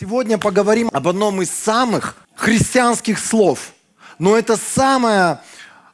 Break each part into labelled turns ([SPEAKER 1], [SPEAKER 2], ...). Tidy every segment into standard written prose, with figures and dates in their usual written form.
[SPEAKER 1] Сегодня поговорим об одном из самых христианских слов. Но это самое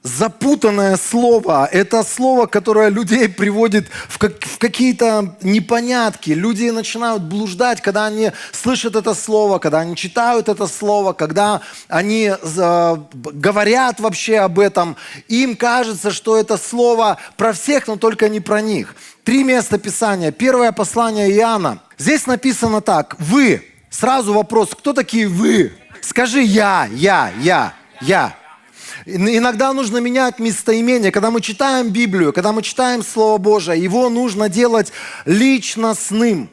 [SPEAKER 1] запутанное слово. Это слово, которое людей приводит в какие-то непонятки. Люди начинают блуждать, когда они слышат это слово, когда они читают это слово, когда они говорят вообще об этом. Им кажется, что это слово про всех, но только не про них. 3 места Писания. Первое послание Иоанна. Здесь написано так. Вы. Сразу вопрос, кто такие вы? Скажи я. Иногда нужно менять местоимение. Когда мы читаем Библию, когда мы читаем Слово Божие, его нужно делать личностным,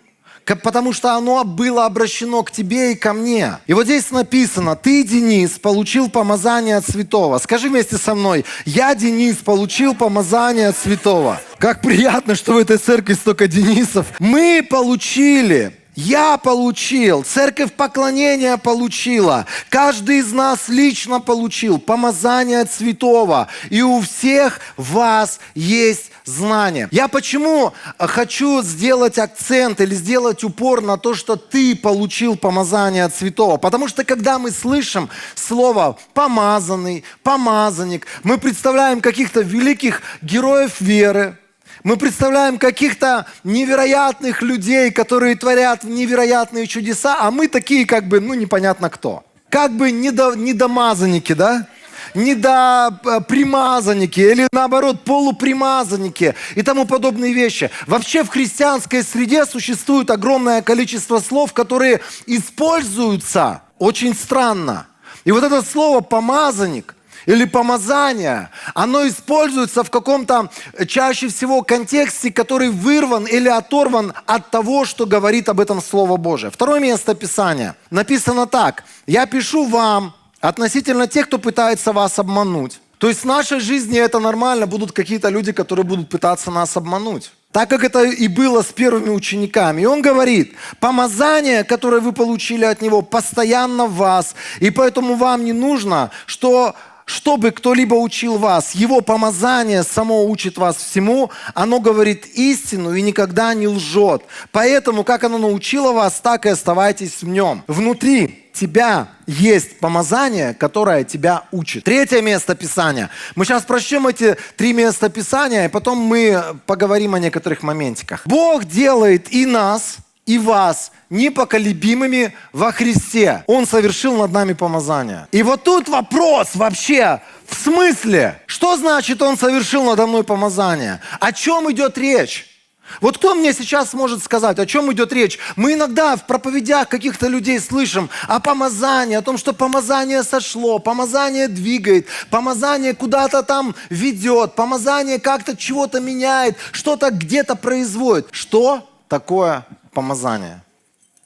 [SPEAKER 1] потому что оно было обращено к тебе и ко мне. И вот здесь написано, ты, Денис, получил помазание от Святого. Скажи вместе со мной, я, Денис, получил помазание от Святого. Как приятно, что в этой церкви столько Денисов. Мы получили. Я получил, церковь поклонения получила, каждый из нас лично получил помазание от Святого, и у всех вас есть знание. Я почему хочу сделать акцент или сделать упор на то, что ты получил помазание от Святого? Потому что когда мы слышим слово «помазанный», «помазанник», мы представляем каких-то великих героев веры, мы представляем каких-то невероятных людей, которые творят невероятные чудеса, а мы такие непонятно кто. Недомазанники, да? Недопримазанники или наоборот полупримазанники и тому подобные вещи. Вообще в христианской среде существует огромное количество слов, которые используются очень странно. И вот это слово «помазанник» или помазание, оно используется в каком-то чаще всего контексте, который вырван или оторван от того, что говорит об этом Слово Божие. Второе место Писания. Написано так. «Я пишу вам относительно тех, кто пытается вас обмануть». То есть в нашей жизни это нормально, будут какие-то люди, которые будут пытаться нас обмануть. Так как это и было с первыми учениками. И он говорит, помазание, которое вы получили от него, постоянно в вас, и поэтому вам не нужно, чтобы кто-либо учил вас. Его помазание само учит вас всему. Оно говорит истину и никогда не лжет. Поэтому, как оно научило вас, так и оставайтесь в нем. Внутри тебя есть помазание, которое тебя учит. 3 место Писания. Мы сейчас прочтем эти 3 места Писания, и потом мы поговорим о некоторых моментиках. Бог делает и нас, и вас непоколебимыми во Христе. Он совершил над нами помазание. И вот тут вопрос вообще, в смысле? Что значит Он совершил надо мной помазание? О чем идет речь? Вот кто мне сейчас может сказать, о чем идет речь? Мы иногда в проповедях каких-то людей слышим о помазании, о том, что помазание сошло, помазание двигает, помазание куда-то там ведет, помазание как-то чего-то меняет, что-то где-то производит. Что такое помазание?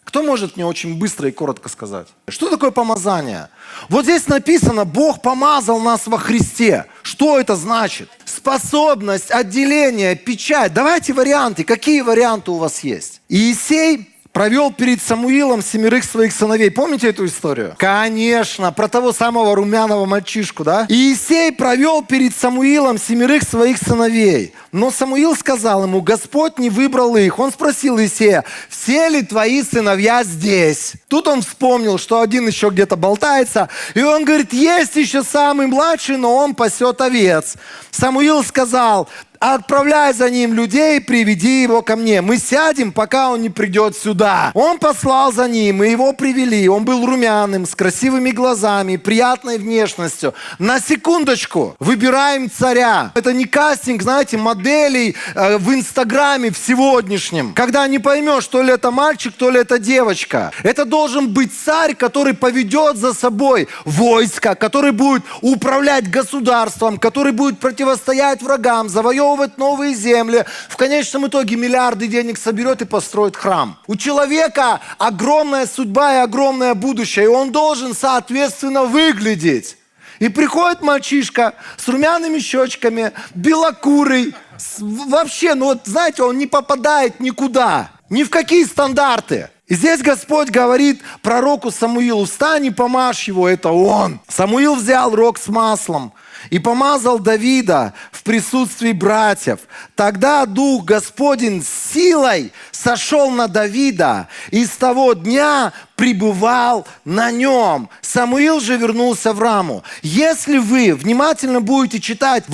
[SPEAKER 1] Кто может мне очень быстро и коротко сказать? Что такое помазание? Вот здесь написано, Бог помазал нас во Христе. Что это значит? Способность, отделение, печать. Давайте варианты. Какие варианты у вас есть? Иисей провел перед Самуилом 7 своих сыновей. Помните эту историю? Конечно, про того самого румяного мальчишку, да? Иисей провел перед Самуилом 7 своих сыновей. Но Самуил сказал ему, Господь не выбрал их. Он спросил Иисея, все ли твои сыновья здесь? Тут он вспомнил, что один еще где-то болтается. И он говорит, есть еще самый младший, но он пасет овец. Самуил сказал, отправляй за ним людей, приведи его ко мне. Мы сядем, пока он не придет сюда. Он послал за ним, и его привели. Он был румяным, с красивыми глазами, приятной внешностью. На секундочку, выбираем царя. Это не кастинг, знаете, моделей в Инстаграме в сегодняшнем. Когда не поймешь, то ли это мальчик, то ли это девочка. Это должен быть царь, который поведет за собой войско, который будет управлять государством, который будет противостоять врагам, завоевывать новые земли, в конечном итоге миллиарды денег соберет и построит храм. У человека огромная судьба и огромное будущее, и он должен соответственно выглядеть. И приходит мальчишка с румяными щечками, белокурый, вообще, знаете, он не попадает никуда, ни в какие стандарты. И здесь Господь говорит пророку Самуилу, встань и помажь его, это он. Самуил взял рог с маслом и помазал Давида в присутствии братьев. Тогда Дух Господень с силой сошел на Давида, и с того дня пребывал на нем. Самуил же вернулся в Раму. Если вы внимательно будете читать,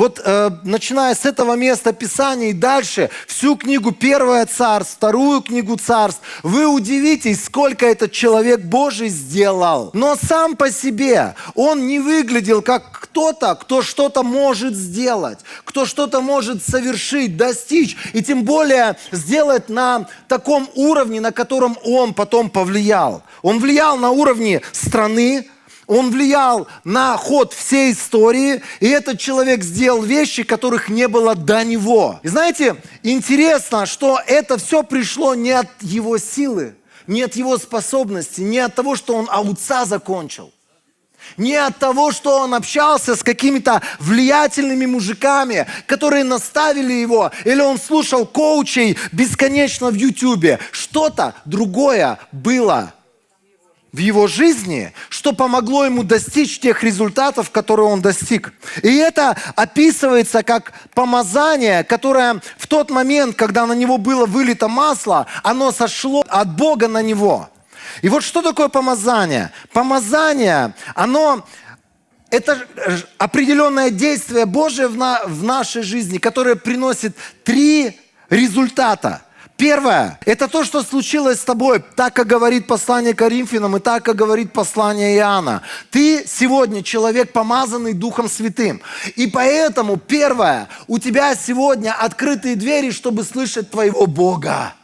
[SPEAKER 1] начиная с этого места Писания и дальше, всю книгу Первое Царств, вторую книгу Царств, вы удивитесь, сколько этот человек Божий сделал. Но сам по себе он не выглядел как кто-то, кто что-то может сделать, кто что-то может совершить, достичь, и тем более сделать на таком уровне, на котором он потом повлиял. Он влиял на уровне страны, он влиял на ход всей истории, и этот человек сделал вещи, которых не было до него. И знаете, интересно, что это все пришло не от его силы, не от его способности, не от того, что он аутца закончил. Не от того, что он общался с какими-то влиятельными мужиками, которые наставили его, или он слушал коучей бесконечно в Ютубе. Что-то другое было в его жизни, что помогло ему достичь тех результатов, которые он достиг. И это описывается как помазание, которое в тот момент, когда на него было вылито масло, оно сошло от Бога на него. И вот что такое помазание? Помазание, это определенное действие Божие в нашей жизни, которое приносит 3 результата. Первое, это то, что случилось с тобой, так как говорит послание Коринфянам и так как говорит послание Иоанна. Ты сегодня человек, помазанный Духом Святым. И поэтому, первое, у тебя сегодня открытые двери, чтобы слышать твоего Бога.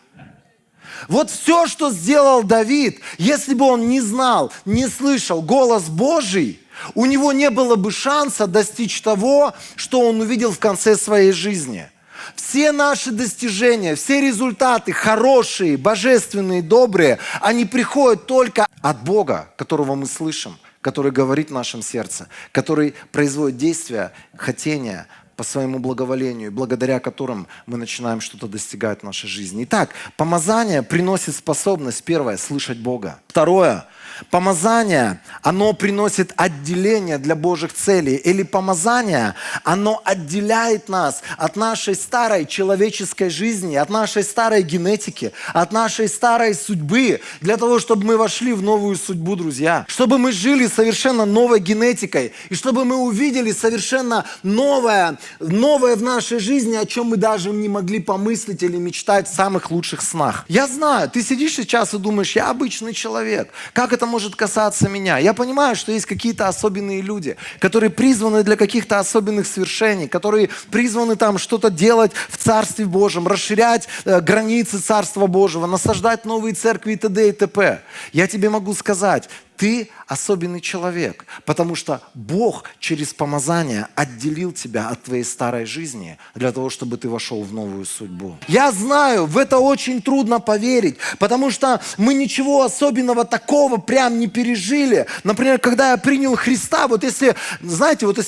[SPEAKER 1] Вот все, что сделал Давид, если бы он не знал, не слышал голос Божий, у него не было бы шанса достичь того, что он увидел в конце своей жизни. Все наши достижения, все результаты, хорошие, божественные, добрые, они приходят только от Бога, которого мы слышим, который говорит в нашем сердце, который производит действия, хотения по своему благоволению, благодаря которым мы начинаем что-то достигать в нашей жизни. Итак, помазание приносит способность, первое, слышать Бога. Второе, помазание, оно приносит отделение для Божьих целей. Или помазание, оно отделяет нас от нашей старой человеческой жизни, от нашей старой генетики, от нашей старой судьбы, для того, чтобы мы вошли в новую судьбу, друзья. Чтобы мы жили совершенно новой генетикой, и чтобы мы увидели совершенно новое в нашей жизни, о чем мы даже не могли помыслить или мечтать в самых лучших снах. Я знаю, ты сидишь сейчас и думаешь, я обычный человек. Как это может касаться меня? Я понимаю, что есть какие-то особенные люди, которые призваны для каких-то особенных свершений, которые призваны там что-то делать в Царстве Божьем, расширять границы Царства Божьего, насаждать новые церкви и т.д. и т.п. Я тебе могу сказать, ты особенный человек, потому что Бог через помазание отделил тебя от твоей старой жизни для того, чтобы ты вошел в новую судьбу. Я знаю, в это очень трудно поверить, потому что мы ничего особенного такого прям не пережили. Например, когда я принял Христа, если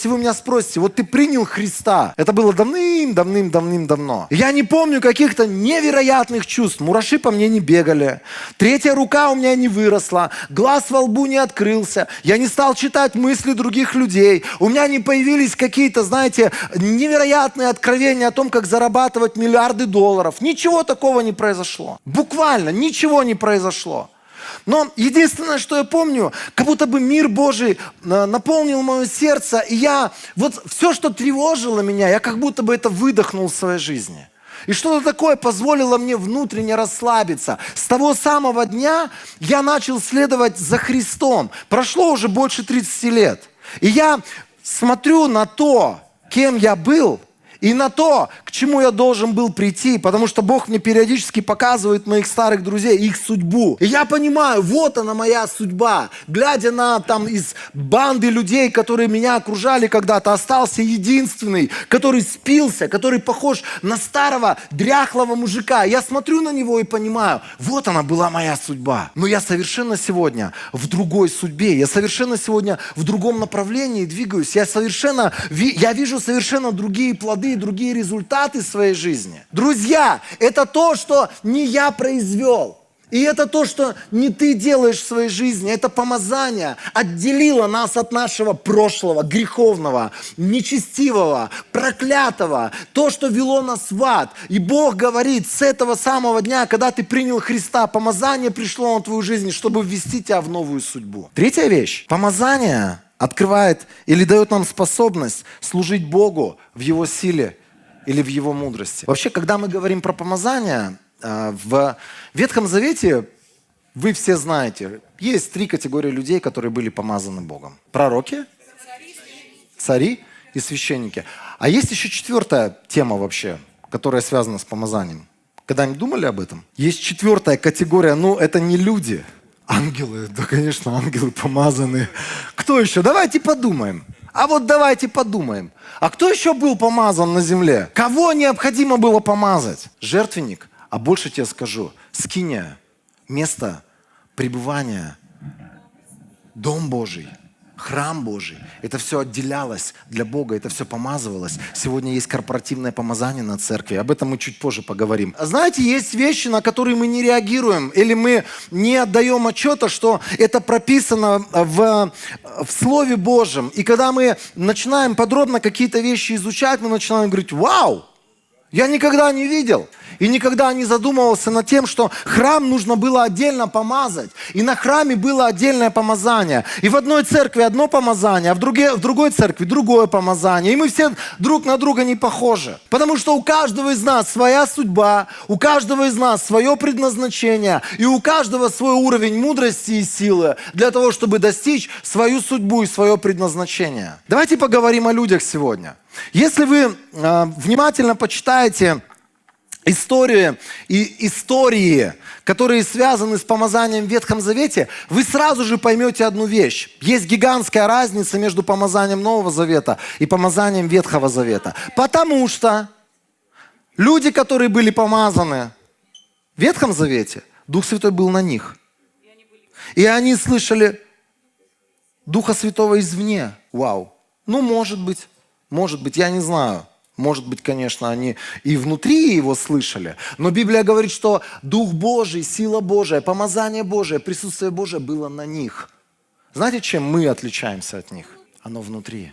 [SPEAKER 1] вы меня спросите, ты принял Христа, это было давным-давно. Я не помню каких-то невероятных чувств. Мураши по мне не бегали, третья рука у меня не выросла, глаз во лбу не открылся, я не стал читать мысли других людей, у меня не появились какие-то, невероятные откровения о том, как зарабатывать миллиарды долларов. Ничего такого не произошло. Буквально ничего не произошло. Но единственное, что я помню, как будто бы мир Божий наполнил мое сердце, и все, что тревожило меня, я как будто бы это выдохнул в своей жизни. И что-то такое позволило мне внутренне расслабиться. С того самого дня я начал следовать за Христом. Прошло уже больше 30 лет. И я смотрю на то, кем я был, и на то, к чему я должен был прийти, потому что Бог мне периодически показывает моих старых друзей, их судьбу. И я понимаю, вот она моя судьба. Глядя на из банды людей, которые меня окружали когда-то, остался единственный, который спился, который похож на старого дряхлого мужика. Я смотрю на него и понимаю, вот она была моя судьба. Но я совершенно сегодня в другой судьбе, я совершенно сегодня в другом направлении двигаюсь. Я вижу совершенно другие плоды, другие результаты своей жизни. Друзья, это то, что не я произвел. И это то, что не ты делаешь в своей жизни, это помазание отделило нас от нашего прошлого, греховного, нечестивого, проклятого, то, что вело нас в ад. И Бог говорит, с этого самого дня, когда ты принял Христа, помазание пришло на твою жизнь, чтобы ввести тебя в новую судьбу. Третья вещь. Помазание открывает или дает нам способность служить Богу в Его силе или в Его мудрости. Вообще, когда мы говорим про помазание, в Ветхом Завете, вы все знаете, есть 3 категории людей, которые были помазаны Богом. Пророки, цари и священники. А есть еще 4-я тема вообще, которая связана с помазанием. Когда-нибудь думали об этом? Есть 4-я категория, это не люди. Ангелы, да, конечно, ангелы помазаны. Кто еще? Давайте подумаем. Давайте подумаем. А кто еще был помазан на земле? Кого необходимо было помазать? Жертвенник. А больше тебе скажу. Скиния, место пребывания, Дом Божий, храм Божий. Это все отделялось для Бога, это все помазывалось. Сегодня есть корпоративное помазание на церкви. Об этом мы чуть позже поговорим. Знаете, есть вещи, на которые мы не реагируем, или мы не отдаем отчета, что это прописано в Слове Божьем. И когда мы начинаем подробно какие-то вещи изучать, мы начинаем говорить: вау! Я никогда не видел и никогда не задумывался над тем, что храм нужно было отдельно помазать. И на храме было отдельное помазание. И в одной церкви одно помазание, а в другой церкви другое помазание. И мы все друг на друга не похожи. Потому что у каждого из нас своя судьба, у каждого из нас свое предназначение, и у каждого свой уровень мудрости и силы для того, чтобы достичь свою судьбу и свое предназначение. Давайте поговорим о людях сегодня. Если вы внимательно почитаете истории, которые связаны с помазанием в Ветхом Завете, вы сразу же поймете одну вещь. Есть гигантская разница между помазанием Нового Завета и помазанием Ветхого Завета. Потому что люди, которые были помазаны в Ветхом Завете, Дух Святой был на них. И они слышали Духа Святого извне. Вау. Может быть, я не знаю. Может быть, конечно, они и внутри его слышали. Но Библия говорит, что Дух Божий, сила Божия, помазание Божие, присутствие Божие было на них. Знаете, чем мы отличаемся от них? Оно внутри.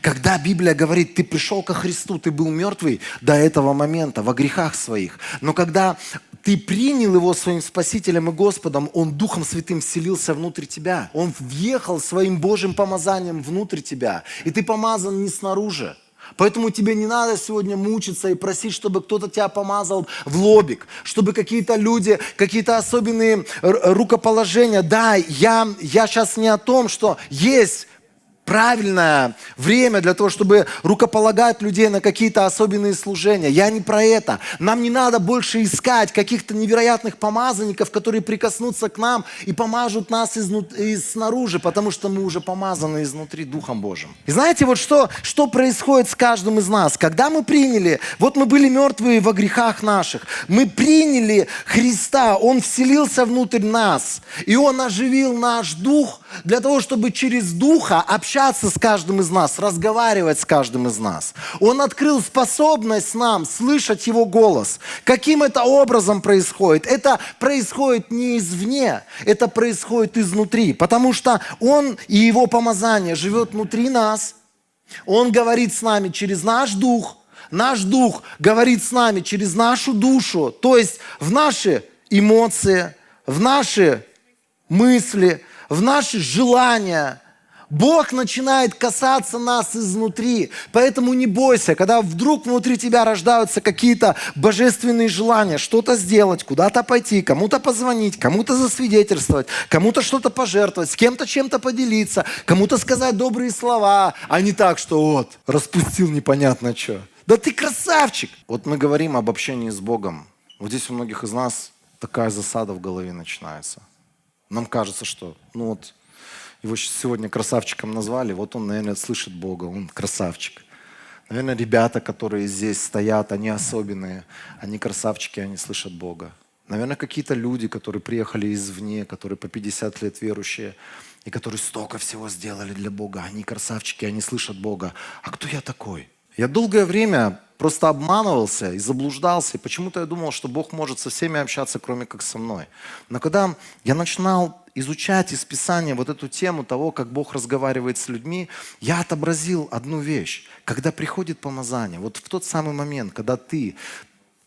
[SPEAKER 1] Когда Библия говорит, ты пришел ко Христу, ты был мертвый до этого момента во грехах своих. Но когда ты принял Его своим Спасителем и Господом, Он Духом Святым вселился внутрь тебя. Он въехал своим Божьим помазанием внутрь тебя. И ты помазан не снаружи. Поэтому тебе не надо сегодня мучиться и просить, чтобы кто-то тебя помазал в лобик, чтобы какие-то люди, какие-то особенные рукоположения. Да, я сейчас не о том, что есть правильное время для того, чтобы рукополагать людей на какие-то особенные служения. Я не про это. Нам не надо больше искать каких-то невероятных помазанников, которые прикоснутся к нам и помажут нас снаружи, потому что мы уже помазаны изнутри Духом Божьим. И знаете, что происходит с каждым из нас? Когда мы приняли, мы были мертвые во грехах наших, мы приняли Христа, Он вселился внутрь нас, и Он оживил наш дух для того, чтобы через Духа общаться с каждым из нас, разговаривать с каждым из нас. Он открыл способность нам слышать Его голос. Каким это образом происходит? Это происходит не извне, это происходит изнутри, потому что Он и Его помазание живет внутри нас. Он говорит с нами через наш дух говорит с нами через нашу душу, то есть в наши эмоции, в наши мысли, в наши желания. Бог начинает касаться нас изнутри. Поэтому не бойся, когда вдруг внутри тебя рождаются какие-то божественные желания, что-то сделать, куда-то пойти, кому-то позвонить, кому-то засвидетельствовать, кому-то что-то пожертвовать, с кем-то чем-то поделиться, кому-то сказать добрые слова, а не так, что распустил непонятно что. Да ты красавчик! Мы говорим об общении с Богом. Здесь у многих из нас такая засада в голове начинается. Нам кажется, что его сегодня красавчиком назвали, он, наверное, слышит Бога, он красавчик. Наверное, ребята, которые здесь стоят, они особенные, они красавчики, они слышат Бога. Наверное, какие-то люди, которые приехали извне, которые по 50 лет верующие, и которые столько всего сделали для Бога, они красавчики, они слышат Бога. А кто я такой? Я долгое время просто обманывался и заблуждался, и почему-то я думал, что Бог может со всеми общаться, кроме как со мной. Но когда я начинал изучать из Писания вот эту тему того, как Бог разговаривает с людьми, я отобразил одну вещь. Когда приходит помазание, вот в тот самый момент, когда ты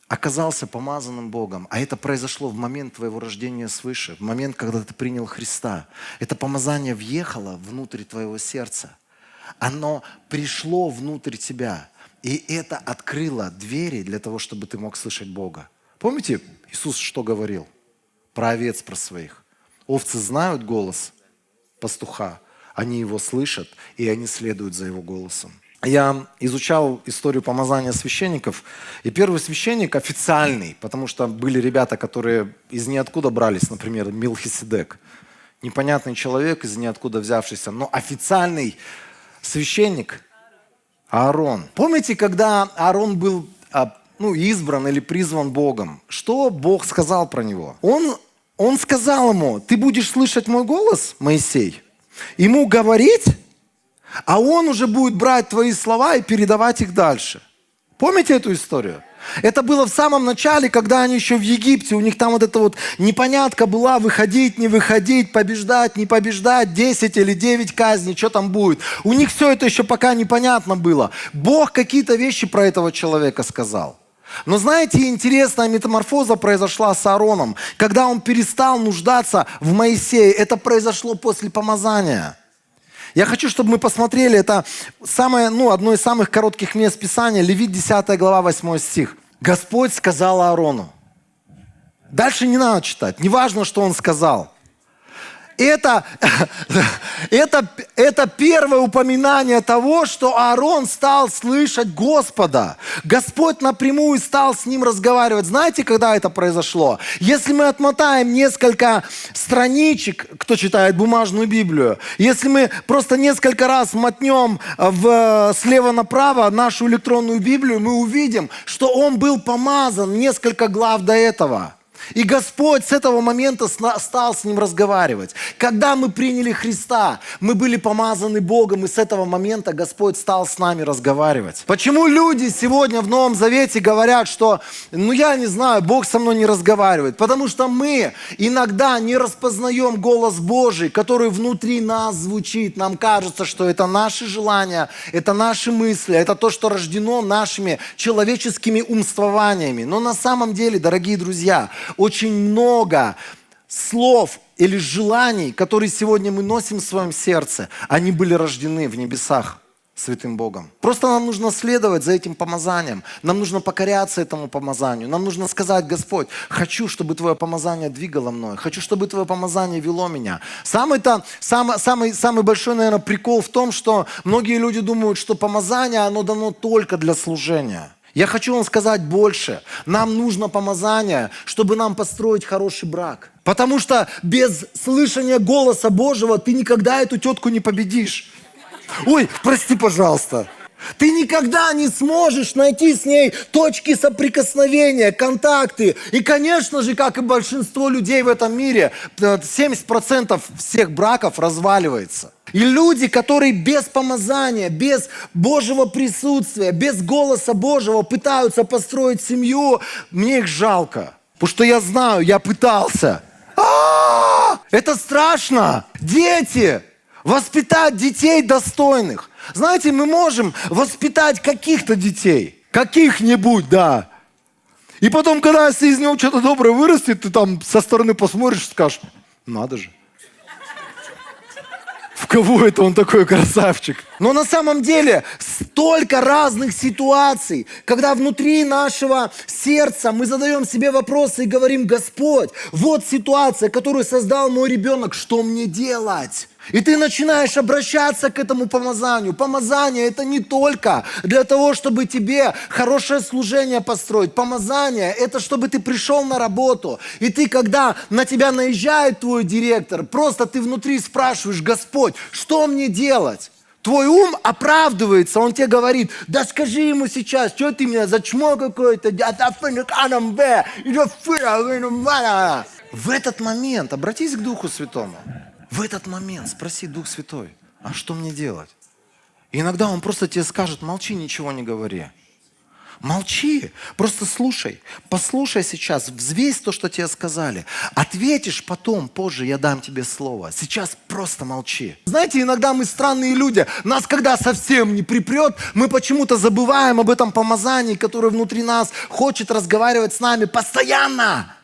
[SPEAKER 1] оказался помазанным Богом, а это произошло в момент твоего рождения свыше, в момент, когда ты принял Христа, это помазание въехало внутрь твоего сердца. Оно пришло внутрь тебя, и это открыло двери для того, чтобы ты мог слышать Бога. Помните, Иисус что говорил? Про овец, про своих. Овцы знают голос пастуха, они его слышат, и они следуют за его голосом. Я изучал историю помазания священников, и первый священник официальный, потому что были ребята, которые из ниоткуда брались, например, Мелхиседек. Непонятный человек, из ниоткуда взявшийся, но официальный священник Аарон. Помните, когда Аарон был избран или призван Богом, что Бог сказал про него? Он сказал ему: ты будешь слышать мой голос, Моисей, ему говорить, а он уже будет брать твои слова и передавать их дальше. Помните эту историю? Это было в самом начале, когда они еще в Египте, у них там вот эта вот непонятка была: выходить, не выходить, побеждать, не побеждать, 10 или 9 казней, что там будет. У них все это еще пока непонятно было. Бог какие-то вещи про этого человека сказал. Но знаете, интересная метаморфоза произошла с Аароном. Когда он перестал нуждаться в Моисее, это произошло после помазания. Я хочу, чтобы мы посмотрели, это одно из самых коротких мест Писания, Левит 10 глава, 8 стих. Господь сказал Аарону. Дальше не надо читать, не важно, что он сказал. Это первое упоминание того, что Аарон стал слышать Господа. Господь напрямую стал с ним разговаривать. Знаете, когда это произошло? Если мы отмотаем несколько страничек, кто читает бумажную Библию, если мы просто несколько раз мотнем слева направо нашу электронную Библию, мы увидим, что он был помазан несколько глав до этого. И Господь с этого момента стал с ним разговаривать. Когда мы приняли Христа, мы были помазаны Богом, и с этого момента Господь стал с нами разговаривать. Почему люди сегодня в Новом Завете говорят, что, я не знаю, Бог со мной не разговаривает? Потому что мы иногда не распознаем голос Божий, который внутри нас звучит. Нам кажется, что это наши желания, это наши мысли, это то, что рождено нашими человеческими умствованиями. Но на самом деле, дорогие друзья, очень много слов или желаний, которые сегодня мы носим в своем сердце, они были рождены в небесах святым Богом. Просто нам нужно следовать за этим помазанием. Нам нужно покоряться этому помазанию. Нам нужно сказать: Господь, хочу, чтобы Твое помазание двигало мной. Хочу, чтобы Твое помазание вело меня. Самый большой, наверное, прикол в том, что многие люди думают, что помазание, оно дано только для служения. Я хочу вам сказать больше. Нам нужно помазание, чтобы нам построить хороший брак. Потому что без слышания голоса Божьего ты никогда эту тетку не победишь. Ой, прости, пожалуйста. Ты никогда не сможешь найти с ней точки соприкосновения, контакты. И, конечно же, как и большинство людей в этом мире, 70% всех браков разваливается. И люди, которые без помазания, без Божьего присутствия, без голоса Божьего пытаются построить семью, мне их жалко. Потому что я знаю, я пытался. Это страшно. Дети. Воспитать детей достойных. Знаете, мы можем воспитать каких-то детей. Каких-нибудь, да. И потом, когда если из него что-то доброе вырастет, ты там со стороны посмотришь и скажешь: надо же. В кого это он такой красавчик? Но на самом деле столько разных ситуаций, когда внутри нашего сердца мы задаем себе вопросы и говорим: Господь, вот ситуация, которую создал мой ребенок, что мне делать? И ты начинаешь обращаться к этому помазанию. Помазание – это не только для того, чтобы тебе хорошее служение построить. Помазание – это чтобы ты пришел на работу. И ты, когда на тебя наезжает твой директор, просто ты внутри спрашиваешь: Господь, что мне делать? Твой ум оправдывается, он тебе говорит: да скажи ему сейчас, что ты меня за чмо какое-то. В этот момент обратись к Духу Святому. В этот момент спроси: Дух Святой, а что мне делать? И иногда Он просто тебе скажет: молчи, ничего не говори. Молчи, просто слушай. Послушай сейчас, взвесь то, что тебе сказали. Ответишь потом, позже я дам тебе слово. Сейчас просто молчи. Знаете, иногда мы странные люди. Нас когда совсем не припрет, мы почему-то забываем об этом помазании, которое внутри нас хочет разговаривать с нами постоянно.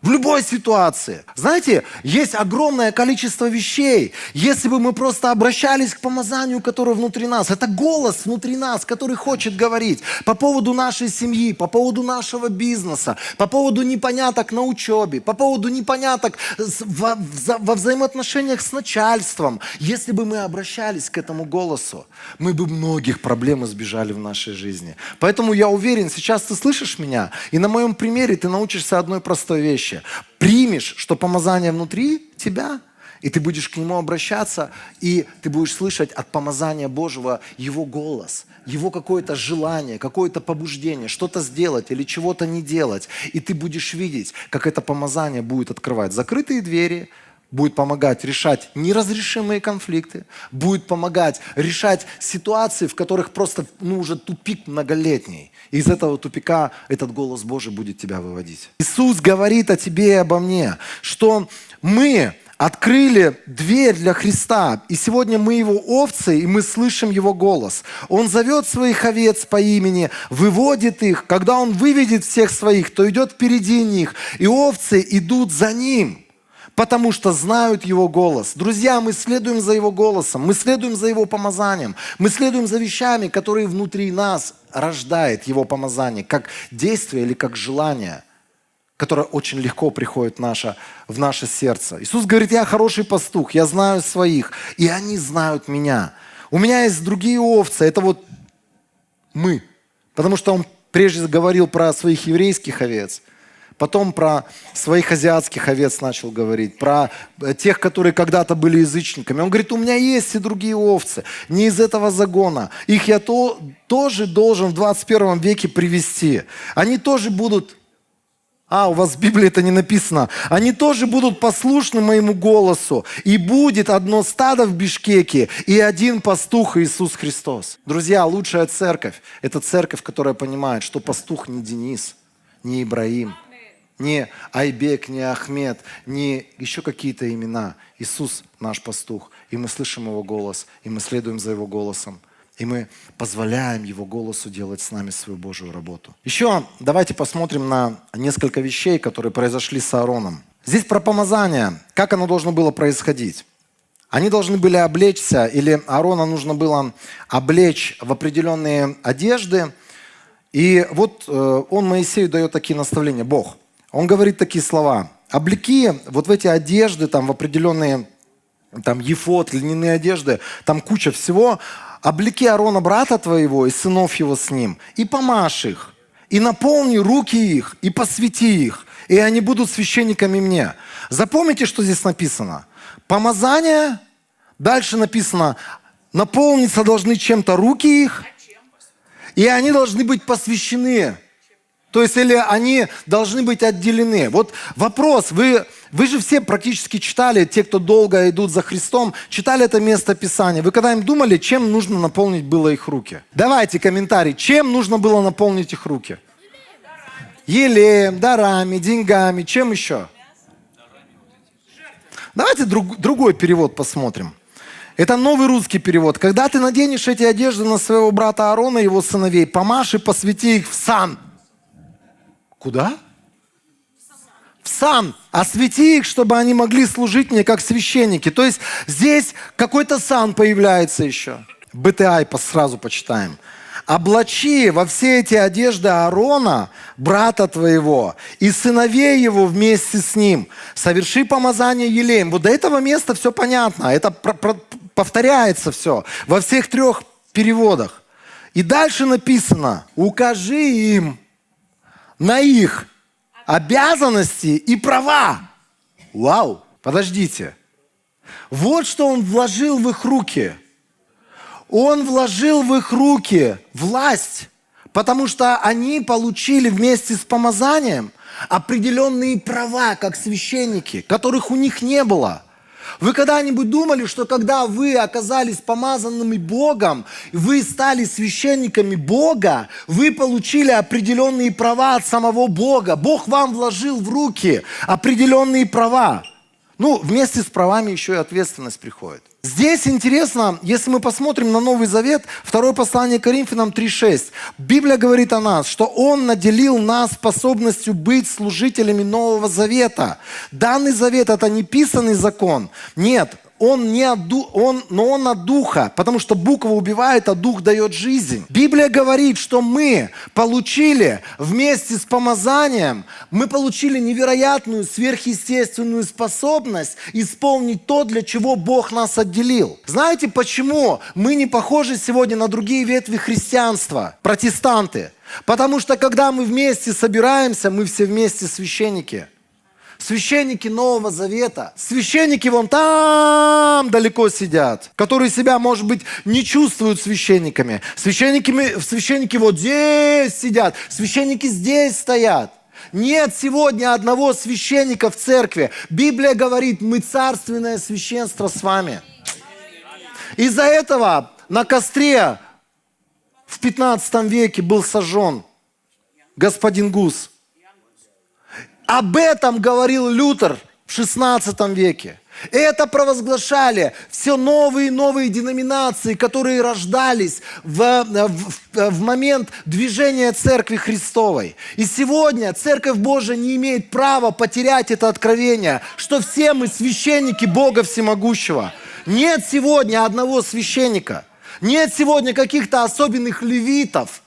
[SPEAKER 1] В любой ситуации. Знаете, есть огромное количество вещей. Если бы мы просто обращались к помазанию, которое внутри нас, это голос внутри нас, который хочет говорить по поводу нашей семьи, по поводу нашего бизнеса, по поводу непоняток на учебе, по поводу непоняток во взаимоотношениях с начальством. Если бы мы обращались к этому голосу, мы бы многих проблем избежали в нашей жизни. Поэтому я уверен, сейчас ты слышишь меня, и на моем примере ты научишься одной простой вещи. Примешь, что помазание внутри тебя, и ты будешь к нему обращаться, и ты будешь слышать от помазания Божьего его голос, его какое-то желание, какое-то побуждение, что-то сделать или чего-то не делать. И ты будешь видеть, как это помазание будет открывать закрытые двери, будет помогать решать неразрешимые конфликты, будет помогать решать ситуации, в которых просто уже тупик многолетний. И из этого тупика этот голос Божий будет тебя выводить. Иисус говорит о тебе и обо мне, что мы открыли дверь для Христа, и сегодня мы Его овцы, и мы слышим Его голос. Он зовет своих овец по имени, выводит их. Когда Он выведет всех своих, то идет впереди них, и овцы идут за Ним, потому что знают Его голос. Друзья, мы следуем за Его голосом, мы следуем за Его помазанием, мы следуем за вещами, которые внутри нас рождает Его помазание, как действие или как желание, которое очень легко приходит в наше сердце. Иисус говорит: я хороший пастух, я знаю своих, и они знают меня. У меня есть другие овцы, это вот мы. Потому что Он прежде говорил про своих еврейских овец, потом про своих азиатских овец начал говорить, про тех, которые когда-то были язычниками. Он говорит: у меня есть и другие овцы, не из этого загона. Их я тоже должен в 21 веке привести. Они тоже будут... у вас в Библии это не написано. Они тоже будут послушны моему голосу. И будет одно стадо в Бишкеке и один пастух Иисус Христос. Друзья, лучшая церковь – это церковь, которая понимает, что пастух не Денис, не Ибраим, не Айбек, не Ахмед, не еще какие-то имена. Иисус наш пастух. И мы слышим Его голос, и мы следуем за Его голосом. И мы позволяем Его голосу делать с нами свою Божью работу. Еще давайте посмотрим на несколько вещей, которые произошли с Аароном. Здесь про помазание. Как оно должно было происходить? Они должны были облечься, или Аарона нужно было облечь в определенные одежды. И вот он Моисею дает такие наставления, Бог. Он говорит такие слова: облеки вот в эти одежды, там в определенные, там ефод, льняные одежды, там куча всего. Облеки Аарона, брата твоего, и сынов его с ним, и помажь их, и наполни руки их, и посвяти их, и они будут священниками мне. Запомните, что здесь написано. Помазание, дальше написано, наполниться должны чем-то руки их, и они должны быть посвящены. То есть, или они должны быть отделены. Вот вопрос, вы же все практически читали, те, кто долго идут за Христом, читали это место Писания. Вы когда-нибудь думали, чем нужно наполнить было их руки? Давайте комментарий, чем нужно было наполнить их руки? Елеем, дарами, деньгами, чем еще? Давайте другой перевод посмотрим. Это новый русский перевод. Когда ты наденешь эти одежды на своего брата Аарона и его сыновей, помажь и посвяти их в сан. Куда? В сан. Освети их, чтобы они могли служить мне как священники. То есть здесь какой-то сан появляется еще. БТА сразу почитаем. Облачи во все эти одежды Аарона, брата твоего, и сыновей его вместе с ним. Соверши помазание елеем. Вот до этого места все понятно. Это повторяется все во всех 3 переводах. И дальше написано: укажи им на их обязанности и права. Вау, подождите. Вот что Он вложил в их руки. Он вложил в их руки власть, потому что они получили вместе с помазанием определенные права, как священники, которых у них не было. Вы когда-нибудь думали, что когда вы оказались помазанными Богом, вы стали священниками Бога, вы получили определенные права от самого Бога. Бог вам вложил в руки определенные права. Ну, вместе с правами еще и ответственность приходит. Здесь интересно, если мы посмотрим на Новый Завет, второе послание Коринфянам 3:6. Библия говорит о нас, что Он наделил нас способностью быть служителями Нового Завета. Данный завет – это не писанный закон. Нет, он от духа, потому что буква убивает, а дух дает жизнь. Библия говорит, что мы получили вместе с помазанием, мы получили невероятную сверхъестественную способность исполнить то, для чего Бог нас отделил. Знаете, почему мы не похожи сегодня на другие ветви христианства, протестанты? Потому что когда мы вместе собираемся, мы все вместе священники. Священники Нового Завета, священники вон там далеко сидят, которые себя, может быть, не чувствуют священниками. Священники вот здесь сидят, священники здесь стоят. Нет сегодня одного священника в церкви. Библия говорит, мы царственное священство с вами. Из-за этого на костре в 15 веке был сожжен господин Гус. Об этом говорил Лютер в 16 веке. Это провозглашали все новые и новые деноминации, которые рождались в момент движения Церкви Христовой. И сегодня Церковь Божия не имеет права потерять это откровение, что все мы священники Бога Всемогущего. Нет сегодня одного священника. Нет сегодня каких-то особенных левитов.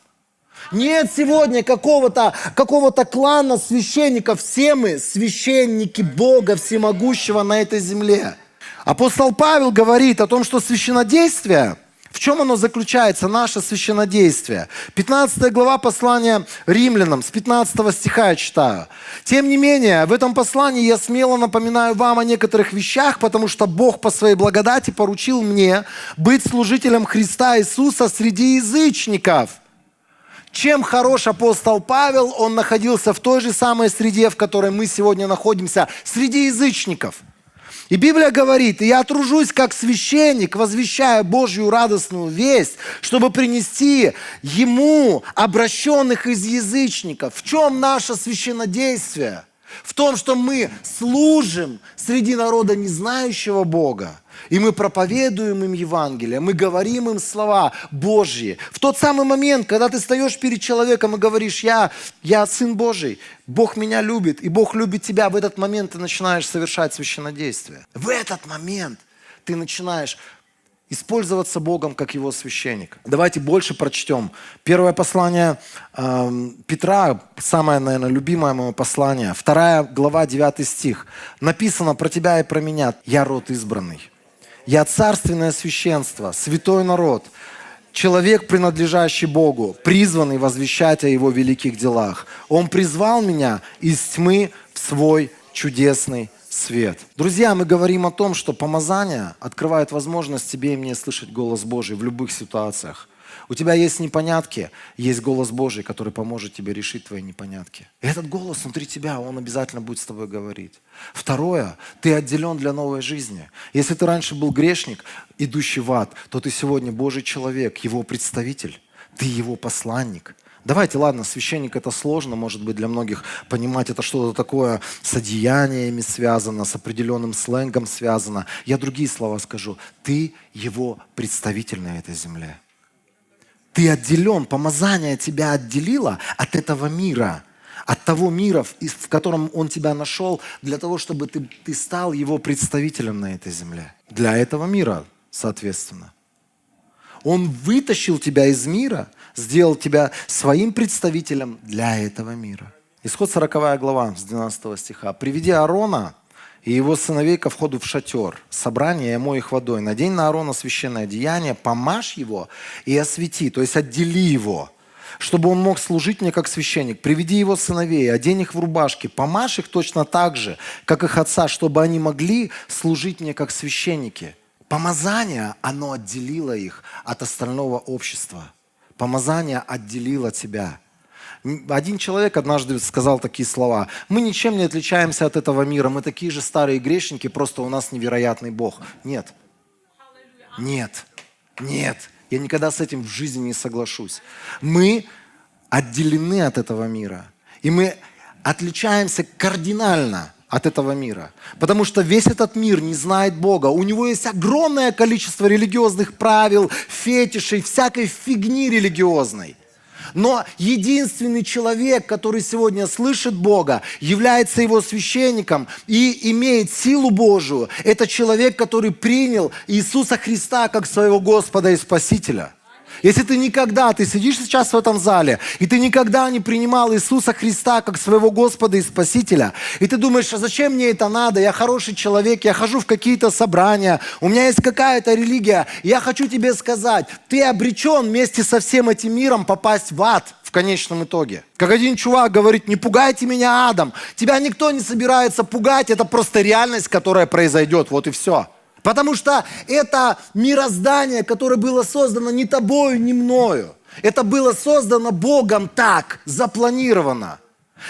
[SPEAKER 1] Нет сегодня какого-то клана священников. Все мы священники Бога Всемогущего на этой земле. Апостол Павел говорит о том, что священнодействие, в чем оно заключается, наше священнодействие? 15 глава послания Римлянам, с 15 стиха я читаю. «Тем не менее, в этом послании я смело напоминаю вам о некоторых вещах, потому что Бог по своей благодати поручил мне быть служителем Христа Иисуса среди язычников». Чем хорош апостол Павел? Он находился в той же самой среде, в которой мы сегодня находимся, среди язычников. И Библия говорит, и я тружусь как священник, возвещая Божью радостную весть, чтобы принести Ему обращенных из язычников. В чем наше священнодействие? В том, что мы служим среди народа, не знающего Бога. И мы проповедуем им Евангелие, мы говорим им слова Божьи. В тот самый момент, когда ты встаешь перед человеком и говоришь, я Сын Божий, Бог меня любит, и Бог любит тебя, в этот момент ты начинаешь совершать священнодействие. В этот момент ты начинаешь использоваться Богом как Его священник. Давайте больше прочтем. Первое послание Петра, самое, наверное, любимое мое послание, 2 глава, 9 стих. Написано про тебя и про меня, я род избранный. Я царственное священство, святой народ, человек, принадлежащий Богу, призванный возвещать о Его великих делах. Он призвал меня из тьмы в свой чудесный свет. Друзья, мы говорим о том, что помазание открывает возможность тебе и мне слышать голос Божий в любых ситуациях. У тебя есть непонятки, есть голос Божий, который поможет тебе решить твои непонятки. И этот голос внутри тебя, он обязательно будет с тобой говорить. Второе, ты отделен для новой жизни. Если ты раньше был грешник, идущий в ад, то ты сегодня Божий человек, Его представитель, ты Его посланник. Давайте, ладно, священник это сложно, может быть, для многих понимать, это что-то такое с одеяниями связано, с определенным сленгом связано. Я другие слова скажу. Ты Его представитель на этой земле. Ты отделен, помазание тебя отделило от этого мира, от того мира, в котором Он тебя нашел, для того, чтобы ты стал Его представителем на этой земле. Для этого мира, соответственно. Он вытащил тебя из мира, сделал тебя своим представителем для этого мира. Исход 40 глава, с 12 стиха. «Приведи Аарона и его сыновей ко входу в шатер, собрание, и омой их водой. Надень на Аарона священное одеяние, помажь его и освети», то есть отдели его, чтобы он мог служить мне как священник. «Приведи его сыновей, одень их в рубашки, помажь их точно так же, как их отца, чтобы они могли служить мне как священники». Помазание, оно отделило их от остального общества. Помазание отделило тебя. Один человек однажды сказал такие слова: мы ничем не отличаемся от этого мира, мы такие же старые грешники, просто у нас невероятный Бог. Нет. Нет. Нет. Я никогда с этим в жизни не соглашусь. Мы отделены от этого мира. И мы отличаемся кардинально от этого мира. Потому что весь этот мир не знает Бога. У него есть огромное количество религиозных правил, фетишей, всякой фигни религиозной. Но единственный человек, который сегодня слышит Бога, является его священником и имеет силу Божию, это человек, который принял Иисуса Христа как своего Господа и Спасителя. Если ты сидишь сейчас в этом зале, и ты никогда не принимал Иисуса Христа как своего Господа и Спасителя, и ты думаешь, а зачем мне это надо, я хороший человек, я хожу в какие-то собрания, у меня есть какая-то религия, я хочу тебе сказать, ты обречен вместе со всем этим миром попасть в ад в конечном итоге. Как один чувак говорит: не пугайте меня адом, тебя никто не собирается пугать, это просто реальность, которая произойдет, вот и все. Потому что это мироздание, которое было создано не тобою, не мною. Это было создано Богом так, запланировано.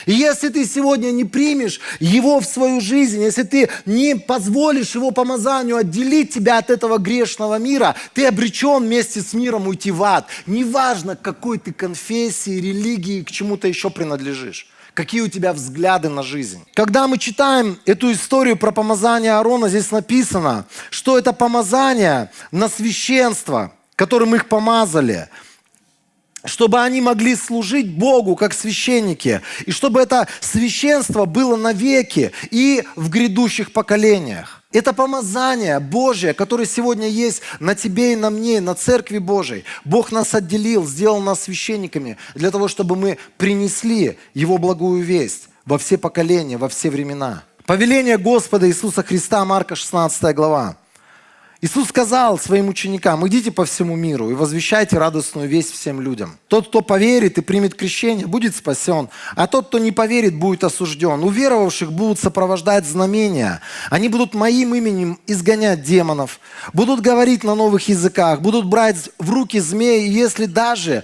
[SPEAKER 1] И если ты сегодня не примешь Его в свою жизнь, если ты не позволишь Его помазанию отделить тебя от этого грешного мира, ты обречен вместе с миром уйти в ад. Неважно, к какой ты конфессии, религии, к чему-то еще принадлежишь. Какие у тебя взгляды на жизнь. Когда мы читаем эту историю про помазание Аарона, здесь написано, что это помазание на священство, которым их помазали, чтобы они могли служить Богу как священники, и чтобы это священство было навеки и в грядущих поколениях. Это помазание Божье, которое сегодня есть на тебе и на мне, на Церкви Божией. Бог нас отделил, сделал нас священниками для того, чтобы мы принесли Его благую весть во все поколения, во все времена. Повеление Господа Иисуса Христа, Марка 16 глава. Иисус сказал своим ученикам: идите по всему миру и возвещайте радостную весть всем людям. Тот, кто поверит и примет крещение, будет спасен, а тот, кто не поверит, будет осужден. Уверовавших будут сопровождать знамения. Они будут моим именем изгонять демонов, будут говорить на новых языках, будут брать в руки змеи, и если даже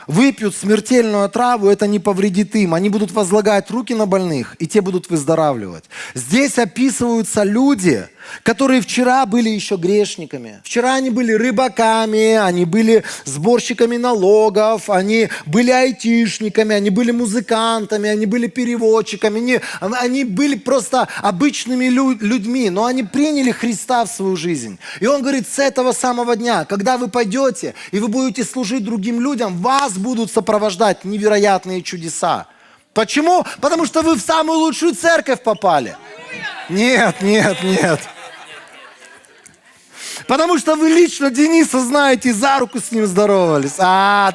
[SPEAKER 1] выпьют смертельную отраву, это не повредит им. Они будут возлагать руки на больных, и те будут выздоравливать. Здесь описываются люди, которые вчера были еще грешниками. Вчера они были рыбаками, они были сборщиками налогов, они были айтишниками, они были музыкантами, они были переводчиками, они были просто обычными людьми, но они приняли Христа в свою жизнь. И Он говорит: с этого самого дня, когда вы пойдете и вы будете служить другим людям, вас будут сопровождать невероятные чудеса. Почему? Потому что вы в самую лучшую церковь попали. Нет. Потому что вы лично Дениса знаете и за руку с ним здоровались.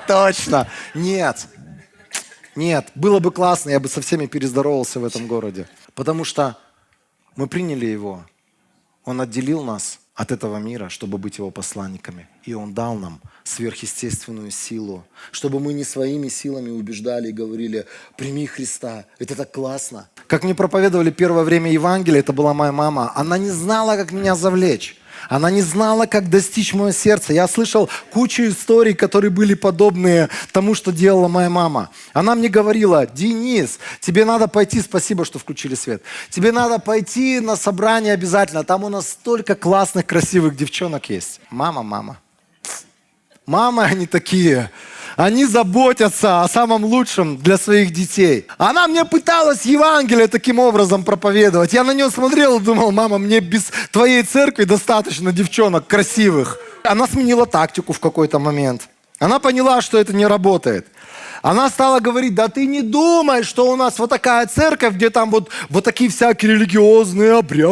[SPEAKER 1] Точно. Нет. Было бы классно, я бы со всеми перездоровался в этом городе. Потому что мы приняли Его. Он отделил нас от этого мира, чтобы быть Его посланниками. И Он дал нам сверхъестественную силу, чтобы мы не своими силами убеждали и говорили: прими Христа, это так классно. Как мне проповедовали первое время Евангелие, это была моя мама, она не знала, как меня завлечь. Она не знала, как достичь моего сердца. Я слышал кучу историй, которые были подобные тому, что делала моя мама. Она мне говорила: Денис, тебе надо пойти, спасибо, что включили свет, тебе надо пойти на собрание обязательно, там у нас столько классных, красивых девчонок есть. Мама, они такие. Они заботятся о самом лучшем для своих детей. Она мне пыталась Евангелие таким образом проповедовать. Я на нее смотрел и думал: мама, мне без твоей церкви достаточно девчонок красивых. Она сменила тактику в какой-то момент. Она поняла, что это не работает. Она стала говорить: да ты не думай, что у нас вот такая церковь, где там вот такие всякие религиозные обряды,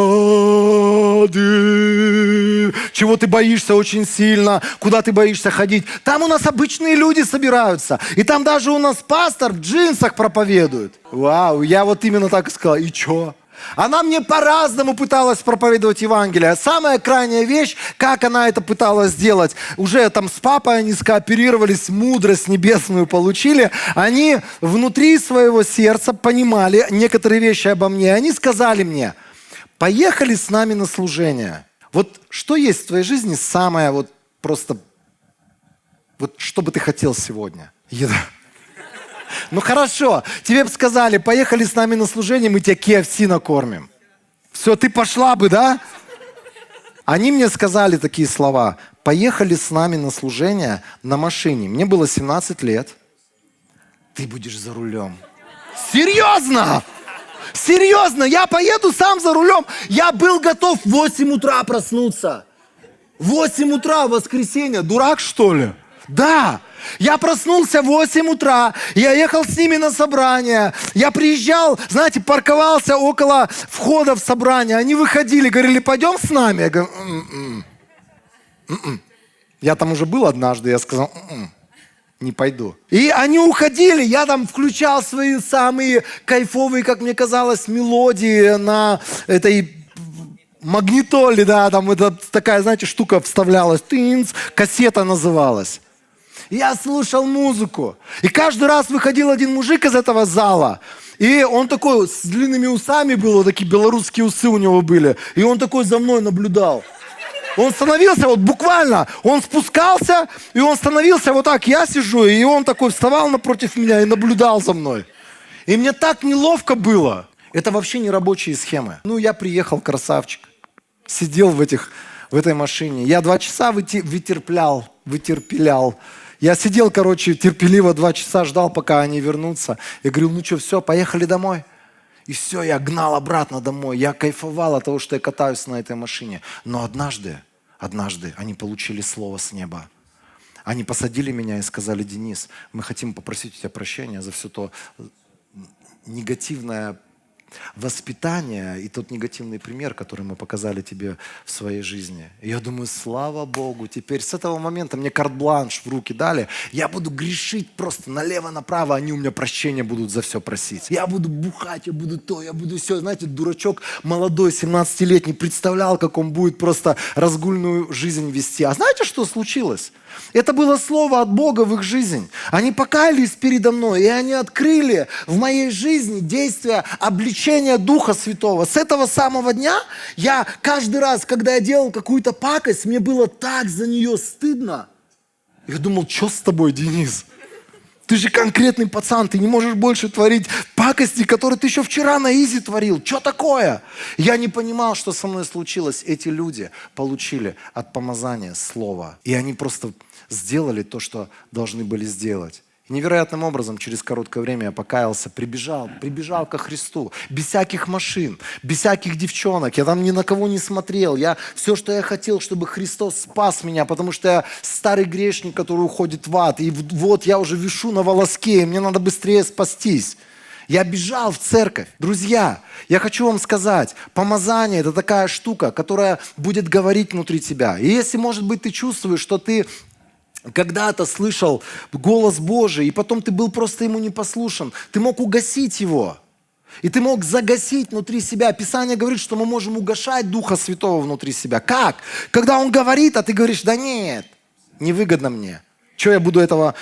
[SPEAKER 1] чего ты боишься очень сильно, куда ты боишься ходить. Там у нас обычные люди собираются. И там даже у нас пастор в джинсах проповедует. Вау, я вот именно так и сказал. И чё? Она мне по-разному пыталась проповедовать Евангелие. Самая крайняя вещь, как она это пыталась сделать, уже там с папой они скооперировались, мудрость небесную получили. Они внутри своего сердца понимали некоторые вещи обо мне. Они сказали мне: поехали с нами на служение. Вот что есть в твоей жизни самое вот просто, вот что бы ты хотел сегодня? Еда. Ну хорошо, тебе бы сказали, поехали с нами на служение, мы тебя KFC накормим. Все, ты пошла бы, да? Они мне сказали такие слова: поехали с нами на служение на машине. Мне было 17 лет. Ты будешь за рулем. Серьезно? Серьезно, я поеду сам за рулем. Я был готов в 8 утра проснуться. В 8 утра в воскресенье. Дурак, что ли? Да. Я проснулся в 8 утра, я ехал с ними на собрание, я приезжал, знаете, парковался около входа в собрание, они выходили, говорили, пойдем с нами? Я говорю, Я там уже был однажды, я сказал, не пойду. И они уходили, я там включал свои самые кайфовые, как мне казалось, мелодии на этой магнитоле, да, там это такая, знаете, штука вставлялась, тынц, кассета называлась. Я слушал музыку. И каждый раз выходил один мужик из этого зала. И он такой с длинными усами был, вот такие белорусские усы у него были. И он такой за мной наблюдал. Он становился, вот буквально, он спускался, и он становился вот так, я сижу, и он такой вставал напротив меня и наблюдал за мной. И мне так неловко было. Это вообще не рабочие схемы. Ну, я приехал, красавчик. Сидел в этой машине. Я 2 часа вытерпелял. Я сидел, терпеливо 2 часа, ждал, пока они вернутся. Я говорю, ну что, все, поехали домой. И все, я гнал обратно домой. Я кайфовал от того, что я катаюсь на этой машине. Но однажды они получили слово с неба. Они посадили меня и сказали, Денис, мы хотим попросить у тебя прощения за все то негативное воспитание и тот негативный пример, который мы показали тебе в своей жизни. И я думаю, слава Богу, теперь с этого момента мне карт-бланш в руки дали. Я буду грешить просто налево-направо, они у меня прощения будут за все просить. Я буду бухать, я буду то, я буду все. Знаете, дурачок молодой, 17-летний, представлял, как он будет просто разгульную жизнь вести. А знаете, что случилось? Это было слово от Бога в их жизнь. Они покаялись передо мной, и они открыли в моей жизни действие обличения Духа Святого. С этого самого дня я каждый раз, когда я делал какую-то пакость, мне было так за нее стыдно. Я думал, что с тобой, Денис? Ты же конкретный пацан, ты не можешь больше творить пакости, которые ты еще вчера на изи творил. Что такое? Я не понимал, что со мной случилось. Эти люди получили от помазания слово. И они просто сделали то, что должны были сделать. И невероятным образом, через короткое время я покаялся, прибежал ко Христу, без всяких машин, без всяких девчонок. Я там ни на кого не смотрел. Все, что я хотел, чтобы Христос спас меня, потому что я старый грешник, который уходит в ад. И вот я уже вишу на волоске, и мне надо быстрее спастись. Я бежал в церковь. Друзья, я хочу вам сказать, помазание – это такая штука, которая будет говорить внутри тебя. И если, может быть, ты чувствуешь, что ты когда-то слышал голос Божий, и потом ты был просто ему непослушен, ты мог угасить его. И ты мог загасить внутри себя. Писание говорит, что мы можем угашать Духа Святого внутри себя. Как? Когда Он говорит, а ты говоришь, да нет, невыгодно мне. Что я буду этого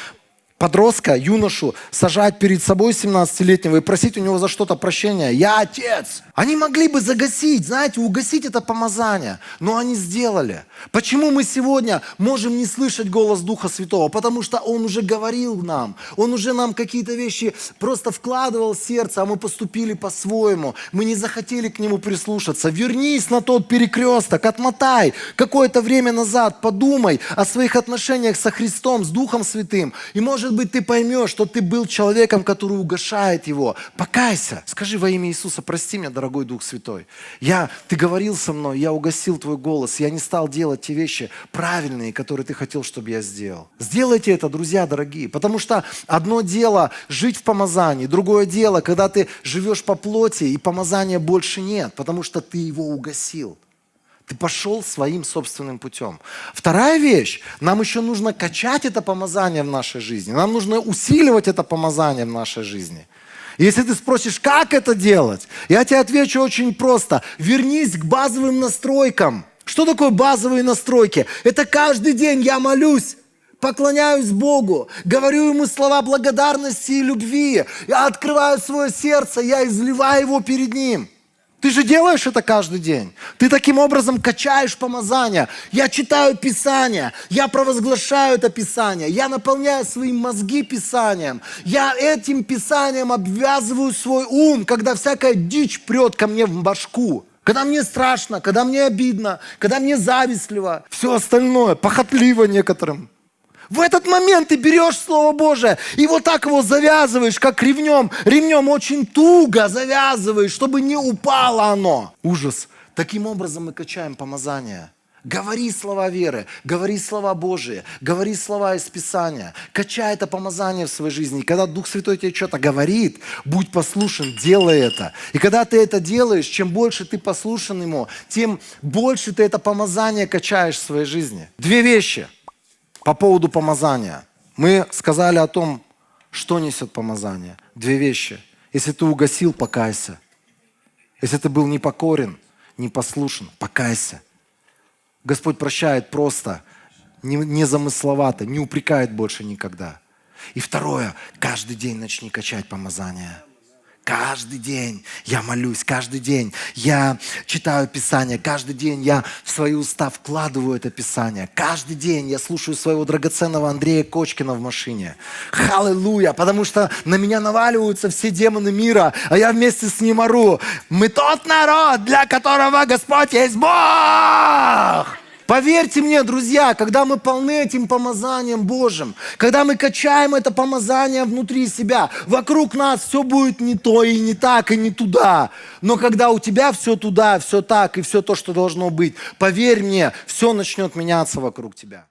[SPEAKER 1] подростка, юношу сажать перед собой 17-летнего и просить у него за что-то прощения? Я отец. Они могли бы загасить, знаете, угасить это помазание, но они сделали. Почему мы сегодня можем не слышать голос Духа Святого? Потому что Он уже говорил нам, Он уже нам какие-то вещи просто вкладывал в сердце, а мы поступили по-своему. Мы не захотели к Нему прислушаться. Вернись на тот перекресток, отмотай какое-то время назад, подумай о своих отношениях со Христом, с Духом Святым. И может быть ты поймешь, что ты был человеком, который угашает Его. Покайся. Скажи во имя Иисуса, прости меня, дорогой Дух Святой. Ты говорил со мной, я угасил Твой голос, я не стал делать те вещи правильные, которые Ты хотел, чтобы я сделал. Сделайте это, друзья дорогие, потому что одно дело жить в помазании, другое дело, когда ты живешь по плоти и помазания больше нет, потому что ты его угасил. Ты пошел своим собственным путем. Вторая вещь, нам еще нужно качать это помазание в нашей жизни, нам нужно усиливать это помазание в нашей жизни. Если ты спросишь, как это делать, я тебе отвечу очень просто. Вернись к базовым настройкам. Что такое базовые настройки? Это каждый день я молюсь, поклоняюсь Богу, говорю Ему слова благодарности и любви. Я открываю свое сердце, я изливаю его перед Ним. Ты же делаешь это каждый день. Ты таким образом качаешь помазание. Я читаю Писание, я провозглашаю это Писание, я наполняю свои мозги Писанием. Я этим Писанием обвязываю свой ум, когда всякая дичь прет ко мне в башку. Когда мне страшно, когда мне обидно, когда мне завистливо, все остальное, похотливо некоторым. В этот момент ты берешь Слово Божие и вот так его завязываешь, как ремнем. Ремнем очень туго завязываешь, чтобы не упало оно. Ужас. Таким образом мы качаем помазание. Говори слова веры, говори слова Божии, говори слова из Писания. Качай это помазание в своей жизни. И когда Дух Святой тебе что-то говорит, будь послушен, делай это. И когда ты это делаешь, чем больше ты послушен Ему, тем больше ты это помазание качаешь в своей жизни. Две вещи. По поводу помазания. Мы сказали о том, что несет помазание. Две вещи. Если ты угасил, покайся. Если ты был непокорен, непослушен, покайся. Господь прощает просто, незамысловато, не упрекает больше никогда. И второе, каждый день начни качать помазание. Каждый день я молюсь, каждый день я читаю Писание, каждый день я в свои уста вкладываю это Писание. Каждый день я слушаю своего драгоценного Андрея Кочкина в машине. Аллилуйя, потому что на меня наваливаются все демоны мира, а я вместе с ним ору. Мы тот народ, для которого Господь есть Бог. Поверьте мне, друзья, когда мы полны этим помазанием Божьим, когда мы качаем это помазание внутри себя, вокруг нас все будет не то и не так, и не туда. Но когда у тебя все туда, все так, и все то, что должно быть, поверь мне, все начнет меняться вокруг тебя.